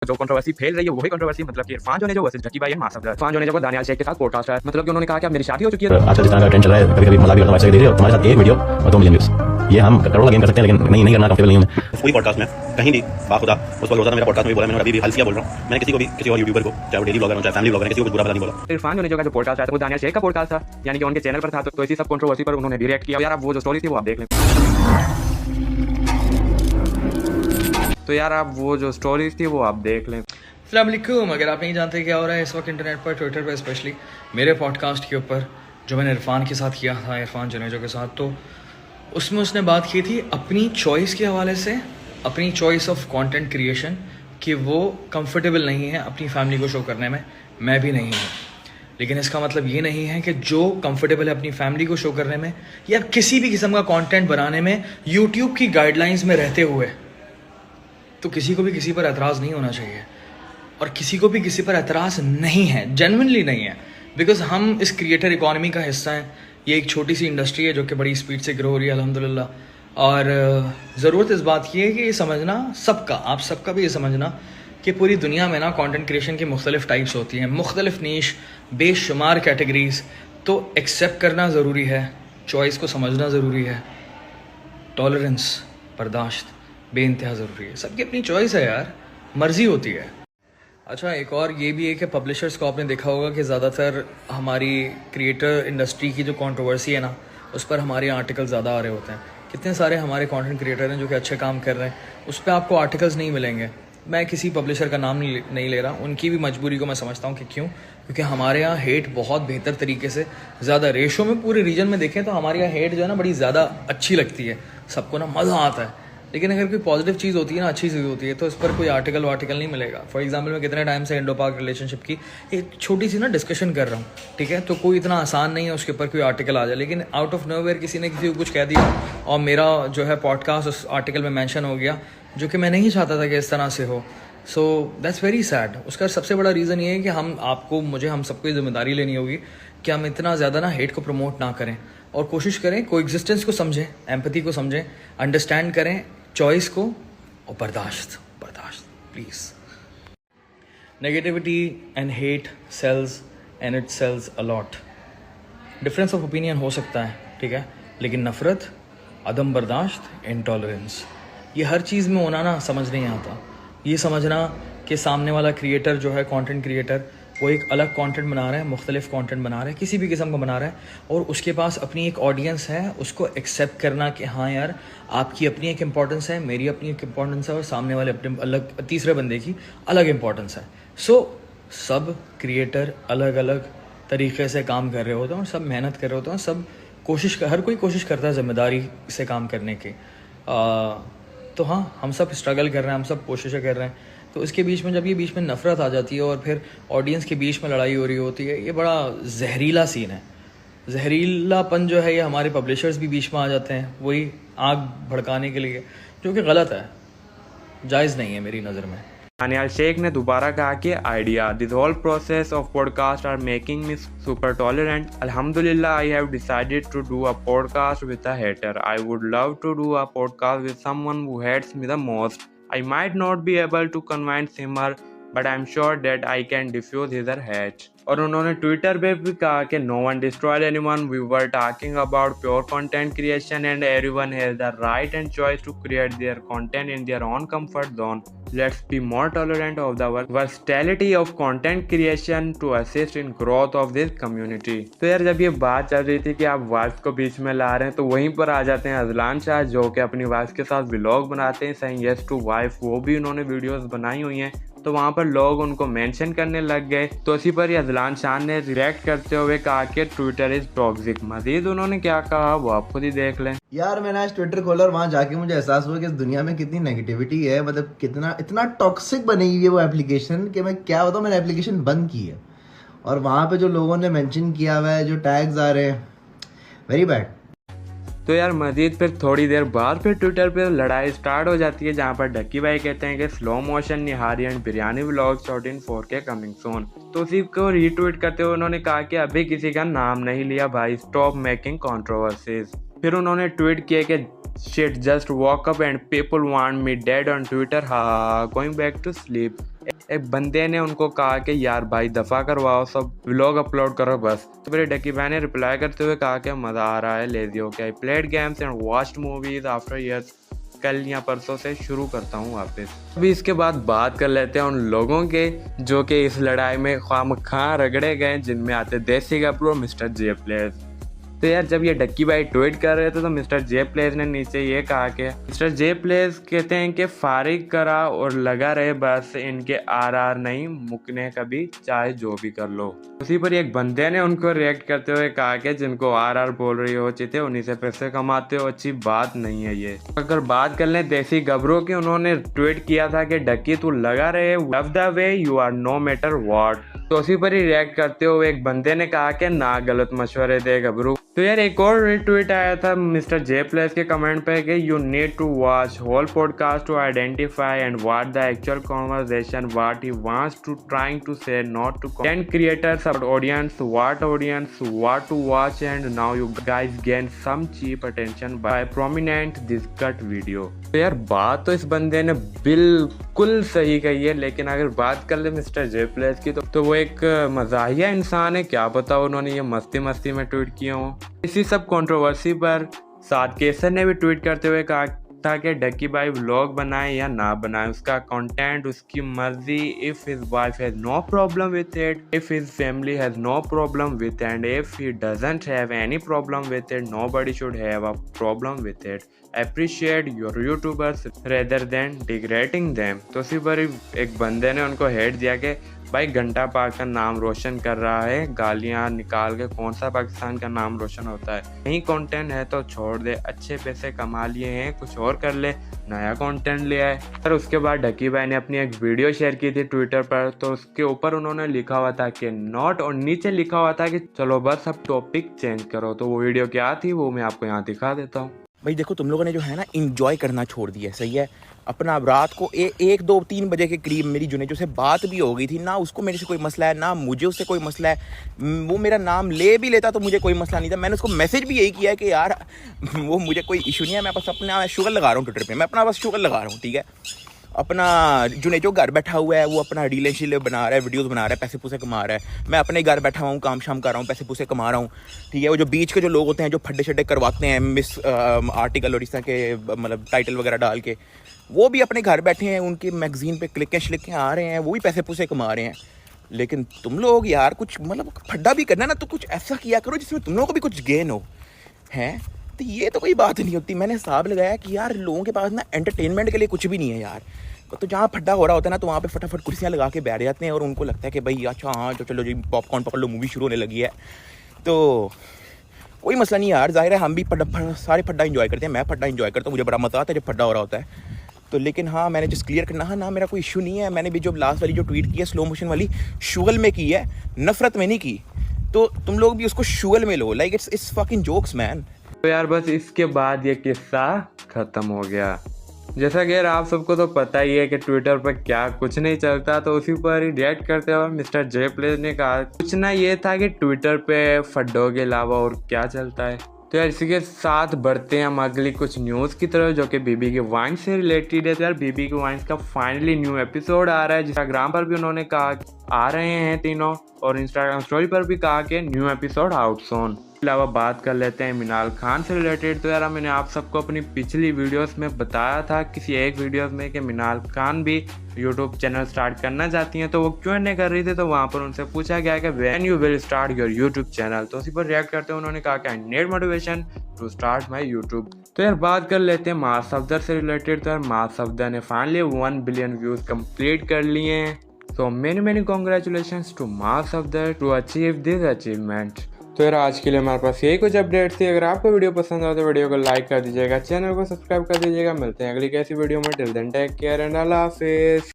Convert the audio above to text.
जो कंट्रोवर्सी फैल रही है वही कंट्रोवर्सी मतलब कि इरफान जो ने जो वर्सेस जकी भाई एंड मास अफजल। इरफान जो ने जो दानियाल शेख के साथ पॉडकास्ट है, मतलब कि उन्होंने कहा कि अब मेरी शादी हो चुकी है। आजकल जिस तरह का ट्रेंड चल रहा है, कभी-कभी मजाक भी करना चाहिए, देख रहे हो तुम्हारे साथ एक वीडियो और 2 मिलियन व्यूज, ये हम करोड़ों गेम कर सकते हैं, लेकिन नहीं करना कंफर्टेबल नहीं हूं मैं। कोई पॉडकास्ट में कहीं भी बाखुदा उस वक्त रोजाना मेरा पॉडकास्ट में बोला, मैंने अभी भी हल्सिया बोल रहा हूं। मैंने किसी को भी, किसी और यूट्यूबर को, चाहे वो डेली ब्लॉगर हो चाहे फैमिली ब्लॉगर है, किसी को कुछ बुरा भला नहीं बोला। इरफान जो ने जो पॉडकास्ट आया था वो दानियाल शेख का पॉडकास्ट था, यानी कि उनके चैनल पर था, तो इसी सब कंट्रोवर्सी पर उन्होंने भी रिएक्ट किया। यार आप वो जो स्टोरी थी वो आप देख लें। तो यार आप वो जो स्टोरीज थी वो आप देख लें। अस्सलाम वालेकुम। अगर आप नहीं जानते क्या हो रहा है इस वक्त इंटरनेट पर, ट्विटर पर स्पेशली मेरे पॉडकास्ट के ऊपर जो मैंने इरफान के साथ किया था, इरफान जनेजो के साथ, तो उसमें उसने बात की थी अपनी चॉइस के हवाले से, अपनी चॉइस ऑफ कंटेंट क्रिएशन, कि वो कंफर्टेबल नहीं है अपनी फैमिली को शो करने में। मैं भी नहीं हूँ, लेकिन इसका मतलब ये नहीं है कि जो कंफर्टेबल है अपनी फैमिली को शो करने में या किसी भी किस्म का कंटेंट बनाने में यूट्यूब की गाइडलाइंस में रहते हुए, तो किसी को भी किसी पर एतराज़ नहीं होना चाहिए। और किसी को भी किसी पर एतराज़ नहीं है, जेन्युइनली नहीं है, बिकॉज हम इस क्रिएटर इकॉनमी का हिस्सा हैं। ये एक छोटी सी इंडस्ट्री है जो कि बड़ी स्पीड से ग्रो हो रही है अल्हम्दुलिल्लाह। और ज़रूरत इस बात की है कि ये समझना सबका, आप सबका भी ये समझना कि पूरी दुनिया में ना कंटेंट क्रिएशन की मुख्तलिफ टाइप्स होती हैं, मुख्तलिफ नीश, बेशुमार कैटेगरीज। तो एक्सेप्ट करना ज़रूरी है, चॉइस को समझना ज़रूरी है, टॉलरेंस, बर्दाश्त बेइंतहा ज़रूरी है। सबकी अपनी चॉइस है यार, मर्ज़ी होती है। अच्छा, एक और ये भी है कि पब्लिशर्स को आपने देखा होगा कि ज़्यादातर हमारी क्रिएटर इंडस्ट्री की जो कंट्रोवर्सी है ना, उस पर हमारे आर्टिकल ज़्यादा आ रहे होते हैं। कितने सारे हमारे कंटेंट क्रिएटर हैं जो कि अच्छे काम कर रहे हैं, उस पर आपको आर्टिकल्स नहीं मिलेंगे। मैं किसी पब्लिशर का नाम नहीं ले रहा, उनकी भी मजबूरी को मैं समझता हूँ कि क्यों, क्योंकि हमारे यहाँ हेट बहुत बेहतर तरीके से, ज़्यादा रेशो में पूरे रीजन में देखें तो हमारे यहाँ हेट जो है ना बड़ी ज़्यादा अच्छी लगती है, सबको ना मज़ा आता है। लेकिन अगर कोई पॉजिटिव चीज़ होती है ना, अच्छी चीज़ होती है, तो इस पर कोई आर्टिकल नहीं मिलेगा। फॉर एग्जांपल मैं कितने टाइम से इंडो पाक रिलेशनशिप की एक छोटी सी ना डिस्कशन कर रहा हूँ, ठीक है, तो कोई इतना आसान नहीं है उसके ऊपर कोई आर्टिकल आ जाए। लेकिन आउट ऑफ नोवेयर किसी ने किसी को कुछ कह दिया और मेरा जो है पॉडकास्ट उस आर्टिकल में मैंशन हो गया, जो कि मैं नहीं चाहता था कि इस तरह से हो। So that's very sad. उसका सबसे बड़ा रीज़न ये है कि हम सबको ये जिम्मेदारी लेनी होगी कि हम इतना ज़्यादा ना हेट को प्रमोट ना करें और कोशिश करें कोएग्जिस्टेंस को समझें, एम्पैथी को समझें, अंडरस्टैंड करें चॉइस को, और बर्दाश्त please. Negativity and hate sells and it sells a lot. Difference of opinion हो सकता है, ठीक है, लेकिन नफ़रत, अदम बर्दाश्त, इंटॉलरेंस, ये हर चीज़ में होना ना समझ नहीं आता। ये समझना कि सामने वाला क्रिएटर जो है, कंटेंट क्रिएटर, वो एक अलग कंटेंट बना रहा है, मुख्तलिफ कंटेंट बना रहा है, किसी भी किस्म का बना रहा है, और उसके पास अपनी एक ऑडियंस है, उसको एक्सेप्ट करना कि हाँ यार आपकी अपनी एक इम्पॉर्टेंस है, मेरी अपनी एक इम्पॉर्टेंस है, और सामने वाले अपने अलग, तीसरे बंदे की अलग इम्पॉर्टेंस है। सो सब क्रिएटर अलग अलग तरीके से काम कर रहे होते हैं और सब मेहनत कर रहे होते हैं, सब हर कोई कोशिश करता है ज़िम्मेदारी से काम करने की। तो हाँ, हम सब स्ट्रगल कर रहे हैं, हम सब कोशिशें कर रहे हैं। तो इसके बीच में जब ये बीच में नफ़रत आ जाती है और फिर ऑडियंस के बीच में लड़ाई हो रही होती है, ये बड़ा जहरीला सीन है। जहरीलापन जो है ये हमारे पब्लिशर्स भी बीच में आ जाते हैं, वही आग भड़काने के लिए, जो कि गलत है, जायज़ नहीं है मेरी नज़र में। दानियाल शेख ने दोबारा कहा कि idea, this whole process of podcast are making me super tolerant. अल्हम्दुलिल्लाह I have decided to do a podcast with a hater. I would love to do a podcast with someone who hates me the most. I might not be able to convince him, but I'm sure that I can diffuse his hate. और उन्होंने Twitter पे भी कहा कि no one destroyed anyone. We were talking about pure content creation and everyone has the right and choice to create their content in their own comfort zone. Let's be more tolerant of the versatility of content creation to assist in growth of this community. तो यार जब ये बात चल रही थी कि आप वाइफ को बीच में ला रहे हैं, तो वहीं पर आ जाते हैं अजलान शाह, जो कि अपनी वाइफ के साथ व्लॉग बनाते हैं, saying yes to wife, वो भी उन्होंने वीडियोस बनाई हुई हैं। तो वहाँ पर लोग उनको मेंशन करने लग गए। तो इसी पर अजलान शाह ने रिएक्ट करते हुए कहा कि ट्विटर इज टॉक्सिक। मजीद उन्होंने क्या कहा वो आप खुद ही देख लें। यार मैंने आज ट्विटर खोला और वहाँ जाके मुझे एहसास हुआ कि इस दुनिया में कितनी नेगेटिविटी है, मतलब इतना टॉक्सिक बनी हुई है वो एप्लीकेशन कि मैं क्या बताऊँ। मैंने एप्लीकेशन बंद की है और वहाँ पे जो लोगों ने मेंशन किया हुआ है, जो टैग्स आ रहे हैं, वेरी बैड। तो यार मजीद फिर थोड़ी देर बाद फिर ट्विटर पे लड़ाई स्टार्ट हो जाती है, जहाँ पर डक्की भाई कहते हैं कि slow motion nihari and biryani vlog shot in 4K coming soon. तो उसी को रीट्वीट करते हुए उन्होंने कहा कि अभी किसी का नाम नहीं लिया भाई, स्टॉप मेकिंग कंट्रोवर्सीज। फिर उन्होंने ट्वीट किया कि shit just walk up and people want me dead on Twitter, हा गोइंग बैक टू स्लीप। एक बंदे ने उनको कहा कि यार भाई दफ़ा करवाओ, सब व्लॉग अपलोड करो बस। तो फिर डक्की भाई ने रिप्लाई करते हुए कहा कि मज़ा आ रहा है, लेजी हो गया, I played games and watched movies after years. कल या परसों से शुरू करता हूँ वापस। अभी इसके बाद बात कर लेते हैं उन लोगों के जो कि इस लड़ाई में खामखा रगड़े गए, जिनमें आते देसी गब्रू और मिस्टर जे प्लेस। तो यार जब ये डक्की भाई ट्वीट कर रहे थे तो मिस्टर जे प्लेस ने नीचे ये कहा कि मिस्टर जे प्लेस कहते हैं कि फारिग करा और लगा रहे बस, इनके आर नहीं मुकने कभी, चाहे जो भी कर लो। उसी पर एक बंदे ने उनको रिएक्ट करते हुए कहा कि जिनको आर बोल रही हो चिते उन्हीं से पैसे कमाते हो, अच्छी बात नहीं है ये। अगर बात कर लें देसी गबरों की, उन्होंने ट्वीट किया था कि डक्की तू लगा रहे, love the way you are no matter what. तो उसी पर ही रिएक्ट करते हुए एक बंदे ने कहा कि ना गलत मशवरे दे गबरू। तो यार एक और रिट्वीट आया था मिस्टर जे प्लेस के कमेंट पे कि you need to watch whole podcast to identify and what the actual conversation what he wants to trying to say, not to content creators audience what to watch and now you guys gain some cheap attention by prominent this cut video. तो यार बात तो इस बंदे ने बिल्कुल सही कही है, लेकिन अगर बात कर ले मिस्टर जे प्लेस की तो वो एक मजाहिया इंसान है, क्या पता उन्होंने ये मस्ती में ट्वीट किए हों। इसी सब कंट्रोवर्सी पर साद केसर ने भी ट्वीट करते हुए कहा था कि डक्की भाई व्लॉग बनाए या ना बनाए, उसका कंटेंट उसकी मर्जी। If his wife has no problem with it, if his family has no problem with and if he doesn't have any problem with it, nobody should have a problem with it. Appreciate your YouTubers rather than degrading them. तो उसी पर एक बंदे ने उनको hate दिया कि भाई घंटा पाक का नाम रोशन कर रहा है, गालियां निकाल के कौन सा पाकिस्तान का नाम रोशन होता है। नहीं कंटेंट है तो छोड़ दे, अच्छे पैसे कमा लिए हैं, कुछ और कर ले, नया कंटेंट ले आए। पर उसके बाद डक्की भाई ने अपनी एक वीडियो शेयर की थी ट्विटर पर, तो उसके ऊपर उन्होंने लिखा हुआ था कि नॉट, और नीचे लिखा हुआ था कि चलो बस अब टॉपिक चेंज करो। तो वो वीडियो क्या थी वो मैं आपको यहाँ दिखा देता हूँ। भाई देखो तुम लोगों ने जो है ना इंजॉय करना छोड़ दिया, सही है। अपना रात को 1, 2, 3 बजे के करीब मेरी जुनेजो से बात भी हो गई थी ना, उसको मेरे से कोई मसला है ना मुझे उससे कोई मसला है। वो मेरा नाम ले भी लेता तो मुझे कोई मसला नहीं था। मैंने उसको मैसेज भी यही किया है कि यार वो मुझे कोई इशू नहीं है, मैं बस अपना शुगर लगा रहा हूँ ट्विटर पे, मैं अपना बस शुगर लगा रहा हूँ, ठीक है। अपना जुनेजो घर बैठा हुआ है, वो अपना रील बना रहा है, वीडियोस बना रहा है, पैसे पूसे कमा रहा है। मैं अपने घर बैठा हुआ हूँ, काम शाम कर रहा हूँ, पैसे पूसे कमा रहा हूँ, ठीक है। वो जो बीच के जो लोग होते हैं जो फड्डे शड्डे करवाते हैं मिस आर्टिकल और इस तरह के मतलब टाइटल वगैरह डाल के, वो भी अपने घर बैठे हैं, उनकी मैगजीन पे क्लिकें श्लिकें आ रहे हैं, वो भी पैसे पूसे कमा रहे हैं। लेकिन तुम लोग यार कुछ मतलब फड्डा भी करना ना तो कुछ ऐसा किया करो जिसमें तुम लोगों को भी कुछ गेन हो, हैं। तो ये तो कोई बात नहीं होती। मैंने हिसाब लगाया कि यार लोगों के पास ना एंटरटेनमेंट के लिए कुछ भी नहीं है यार। तो जहाँ फड्डा हो रहा होता है ना तो वहाँ पे फटाफट कुर्सियाँ लगा के बैठ जाते हैं और उनको लगता है कि भाई अच्छा हाँ तो चलो जी पॉपकॉर्न पकड़ लो, मूवी शुरू होने लगी है। तो कोई मसला नहीं यार, जाहिर है हम भी सारे फड्डा इंजॉय करते हैं। मैं फड्डा इंजॉय करता हूँ, मुझे बड़ा मज़ा आता है जब फड्डा हो रहा होता है। तो लेकिन हाँ मैंने जस्ट क्लियर करना है ना, मेरा कोई इशू नहीं है। मैंने भी जो लास्ट वाली जो ट्वीट की है स्लो मोशन वाली, शुगल में की है, नफरत में नहीं की। तो तुम लोग भी उसको शुगल में लो, like it's fucking jokes man. तो यार बस इसके बाद ये किस्सा खत्म हो गया। जैसा कि यार आप सबको तो पता ही है कि ट्विटर पर क्या कुछ नहीं चलता, तो उसी पर ही रिएक्ट करते हुए मिस्टर जे प्लेस ने कहा कुछ ना ये था कि ट्विटर पे फड्डों के अलावा और क्या चलता है। तो यार इसी के साथ बढ़ते हैं हम अगली कुछ न्यूज़ की तरफ जो कि बीबी की वाइन्स से रिलेटेड है। तो यार बीबी की वाइन्स का फाइनली न्यू एपिसोड आ रहा है। इंस्टाग्राम पर भी उन्होंने कहा आ रहे हैं तीनों, और इंस्टाग्राम स्टोरी पर भी कहा कि न्यू एपिसोड आउट सोन। अलावा बात कर लेते हैं मिनाल खान से रिलेटेड। तो यार मैंने आप सबको अपनी पिछली वीडियोस में बताया था किसी एक वीडियोस में कि मिनाल खान भी यूट्यूब चैनल स्टार्ट करना चाहती हैं, तो वो क्यों नहीं कर रही थी। तो वहाँ पर उनसे पूछा गया कि when you will start your YouTube channel. तो उसी पर रिएक्ट करते हुए उन्होंने कहा कि I need motivation to start my YouTube. तो यार बात कर लेते हैं माँ सफदर से रिलेटेड। तो यार माँ सफदर ने फाइनली 1 बिलियन व्यूज कंप्लीट कर लिए हैं। So many congratulations to Maaz Safdar to achieve this achievement. तो यार आज के लिए हमारे पास यही कुछ अपडेट थी। अगर आपको वीडियो पसंद आए तो वीडियो को लाइक कर दीजिएगा, चैनल को सब्सक्राइब कर दीजिएगा। मिलते हैं अगली कैसी वीडियो में। Till then take care and अल्लाह हाफिज़।